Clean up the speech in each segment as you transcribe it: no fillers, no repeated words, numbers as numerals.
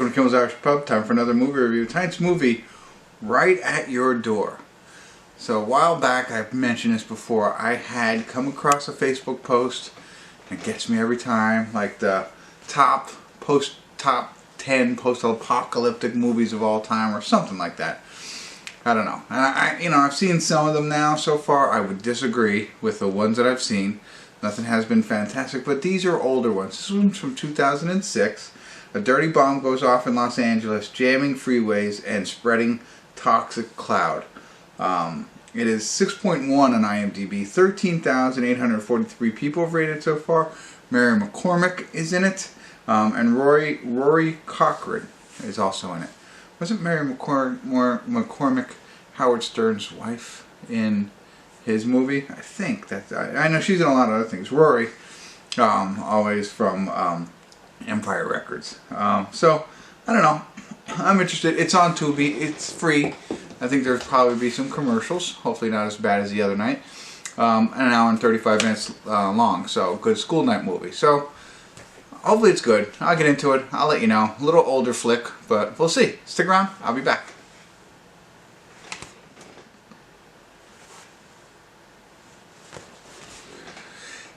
Welcome to Kimmel's Irish Pub. Time for another movie review. Tonight's movie, Right at Your Door. So a while back, I've mentioned this before, I had come across a Facebook post, and it gets me every time, like the top 10 post-apocalyptic movies of all time, or something like that. I don't know. And I've seen some of them now so far. I would disagree with the ones that I've seen. Nothing has been fantastic, but these are older ones. This one's from 2006. A dirty bomb goes off in Los Angeles, jamming freeways and spreading toxic cloud. It is 6.1 on IMDb. 13,843 people have rated it so far. Mary McCormack is in it, and Rory Cochrane is also in it. Wasn't Mary McCormack Howard Stern's wife in his movie? I think that I know she's in a lot of other things. Rory, always from Empire Records. So I don't know. I'm interested. It's on Tubi. It's free. I think there's probably be some commercials. Hopefully not as bad as the other night. An hour and 35 minutes long. So good school night movie. So hopefully it's good. I'll get into it. I'll let you know. A little older flick, but we'll see. Stick around. I'll be back.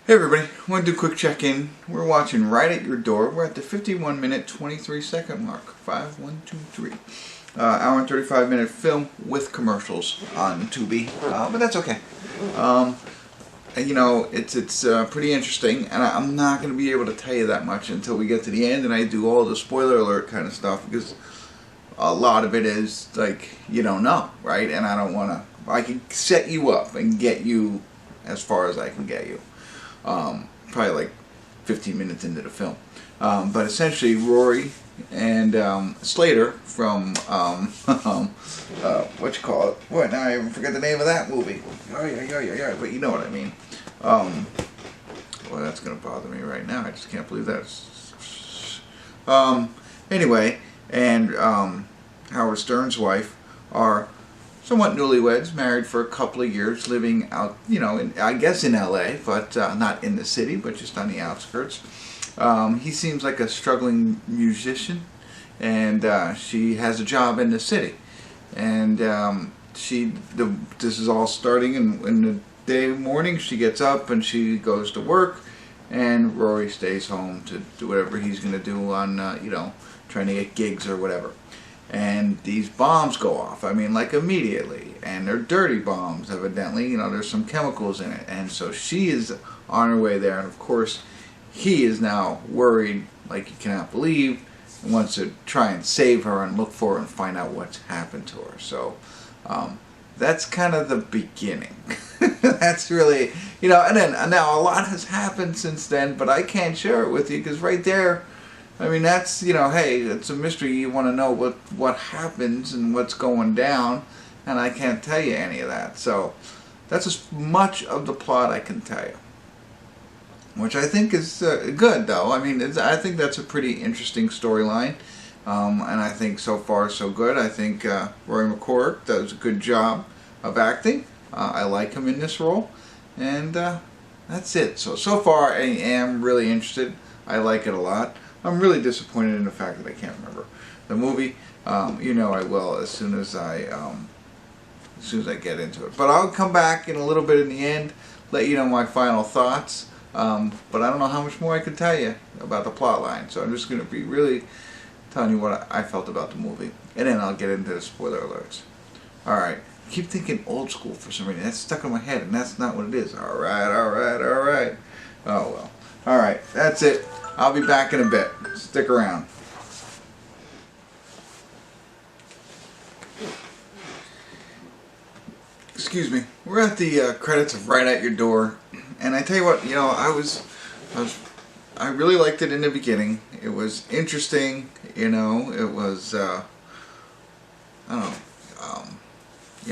Hey everybody, I want to do a quick check-in. We're watching Right at Your Door. We're at the 51-minute, 23-second mark. 5, 1, 2, 3. Hour and 35-minute film with commercials on Tubi, but that's okay. It's pretty interesting, and I'm not going to be able to tell you that much until we get to the end and I do all the spoiler alert kind of stuff, because a lot of it is like you don't know, right? And I don't want to. I can set you up and get you as far as I can get you. Probably like 15 minutes into the film. But essentially Rory and Slater from what you call it? What? Now I even forget the name of that movie. Oh yeah, but you know what I mean. Well, that's gonna bother me right now. I just can't believe that. Anyway, and Howard Stern's wife are somewhat newlyweds, married for a couple of years, living out, I guess in LA, but not in the city, but just on the outskirts. He seems like a struggling musician, and she has a job in the city. And this is all starting in the morning. She gets up and she goes to work, and Rory stays home to do whatever he's going to do on, trying to get gigs or whatever. And these bombs go off, like immediately, and they're dirty bombs, evidently, there's some chemicals in it, and so she is on her way there, and of course, he is now worried, like he cannot believe, and wants to try and save her and look for her and find out what's happened to her. So, that's kind of the beginning. That's really, and then, now a lot has happened since then, but I can't share it with you, because right there, that's, hey, it's a mystery. You want to know what happens and what's going down, and I can't tell you any of that. So that's as much of the plot I can tell you, which I think is good, though. I think that's a pretty interesting storyline, and I think so far so good. I think Rory McCormack does a good job of acting. I like him in this role, and that's it. So far I am really interested. I like it a lot. I'm really disappointed in the fact that I can't remember the movie. I will as soon as I get into it. But I'll come back in a little bit in the end, let you know my final thoughts. But I don't know how much more I can tell you about the plot line. So I'm just going to be really telling you what I felt about the movie, and then I'll get into the spoiler alerts. All right. I keep thinking old school for some reason. That's stuck in my head, and that's not what it is. All right. Oh well. All right. That's it. I'll be back in a bit. Stick around. Excuse me. We're at the credits of Right at Your Door, and I tell you what, I really liked it in the beginning. It was interesting. It was I don't know.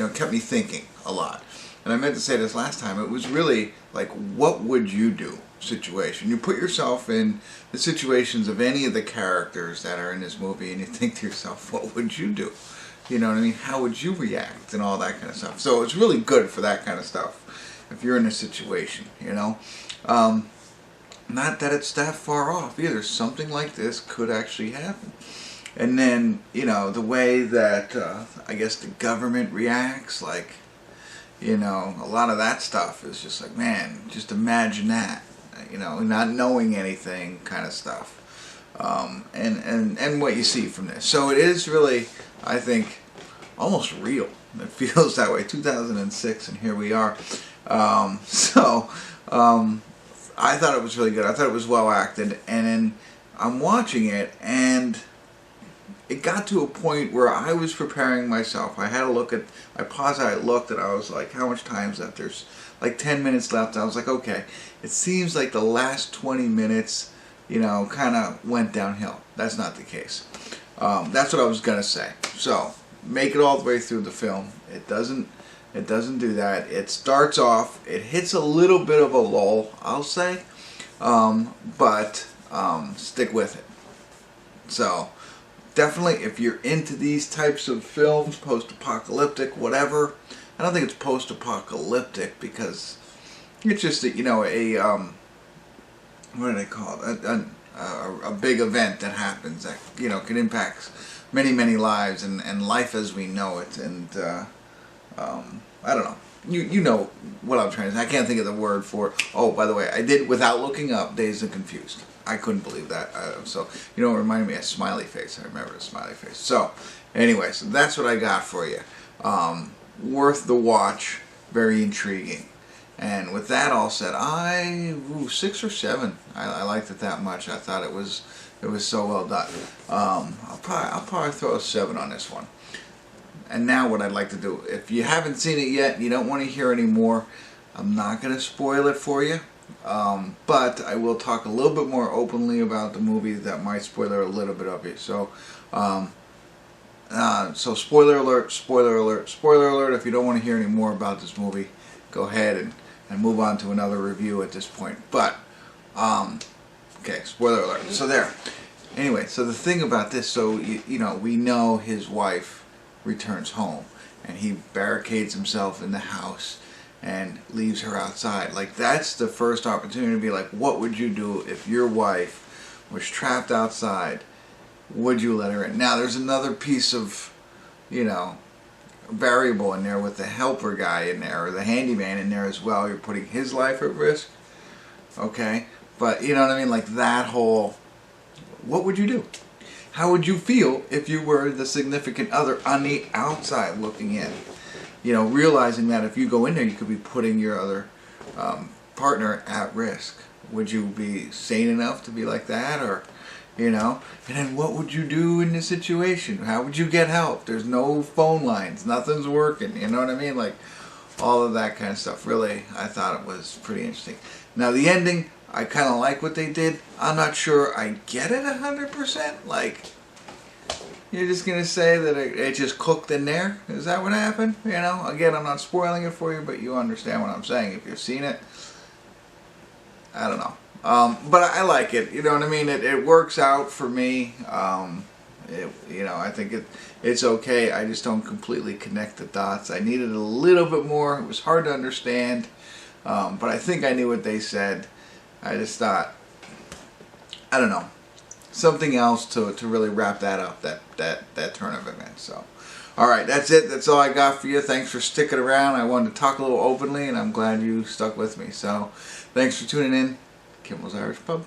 It kept me thinking a lot. And I meant to say this last time. It was really like, what would you do? Situation. You put yourself in the situations of any of the characters that are in this movie, and you think to yourself, what would you do? You know what I mean? How would you react and all that kind of stuff? So it's really good for that kind of stuff if you're in a situation, Not that it's that far off either. Something like this could actually happen. And then, you know, the way that I guess the government reacts, like, you know, a lot of that stuff is just like, man, just imagine that, you know, not knowing anything kind of stuff. And what you see from this. So it is really, I think, almost real. It feels that way. 2006, and here we are. I thought it was really good. I thought it was well acted, and then I'm watching it, and it got to a point where I was preparing myself. I had a look at, I paused, I looked, and I was like, how much time is left? There's like 10 minutes left. I was like, okay, it seems like the last 20 minutes, you know, kind of went downhill. That's not the case. That's what I was going to say. So, make it all the way through the film. It doesn't do that. It starts off, it hits a little bit of a lull, I'll say, but stick with it. So, definitely, if you're into these types of films, post-apocalyptic, whatever, I don't think it's post-apocalyptic because it's just, you know, what do they call it? A big event that happens that, you know, can impact many, many lives and life as we know it. And I don't know. You know what I'm trying to say. I can't think of the word for it. Oh, by the way, I did, without looking up, Dazed and Confused. I couldn't believe that. So, you know, it reminded me of Smiley Face. I remember the Smiley Face. So, anyway, so that's what I got for you. Worth the watch. Very intriguing. And with that all said, 6 or 7. I liked it that much. I thought it was so well done. I'll probably throw a 7 on this one. And now what I'd like to do, if you haven't seen it yet, you don't want to hear any more, I'm not going to spoil it for you. But I will talk a little bit more openly about the movie that might spoiler a little bit of it. So, so spoiler alert, spoiler alert, spoiler alert. If you don't want to hear any more about this movie, go ahead and move on to another review at this point. But, okay, spoiler alert. So there. Anyway, so the thing about this, so, you know, we know his wife returns home, and he barricades himself in the house and leaves her outside. Like, that's the first opportunity to be like, what would you do if your wife was trapped outside? Would you let her in? Now, there's another piece of, you know, variable in there with the helper guy in there, or the handyman in there as well. You're putting his life at risk. Okay? But, you know what I mean? Like, that whole, what would you do? How would you feel if you were the significant other on the outside looking in? You know, realizing that if you go in there, you could be putting your other partner at risk. Would you be sane enough to be like that? Or, you know, and then what would you do in this situation? How would you get help? There's no phone lines. Nothing's working. You know what I mean? Like, all of that kind of stuff. Really, I thought it was pretty interesting. Now, the ending, I kind of like what they did. I'm not sure I get it 100%. Like, you're just going to say that it just cooked in there? Is that what happened? You know, again, I'm not spoiling it for you, but you understand what I'm saying. If you've seen it, I don't know. But I like it. You know what I mean? It works out for me. You know, I think it's okay. I just don't completely connect the dots. I needed a little bit more. It was hard to understand. But I think I knew what they said. I just thought, I don't know, something else to really wrap that up, that turn of events. So, all right, that's it. That's all I got for you. Thanks for sticking around. I wanted to talk a little openly, and I'm glad you stuck with me. So, thanks for tuning in. Kimmel's Irish Pub.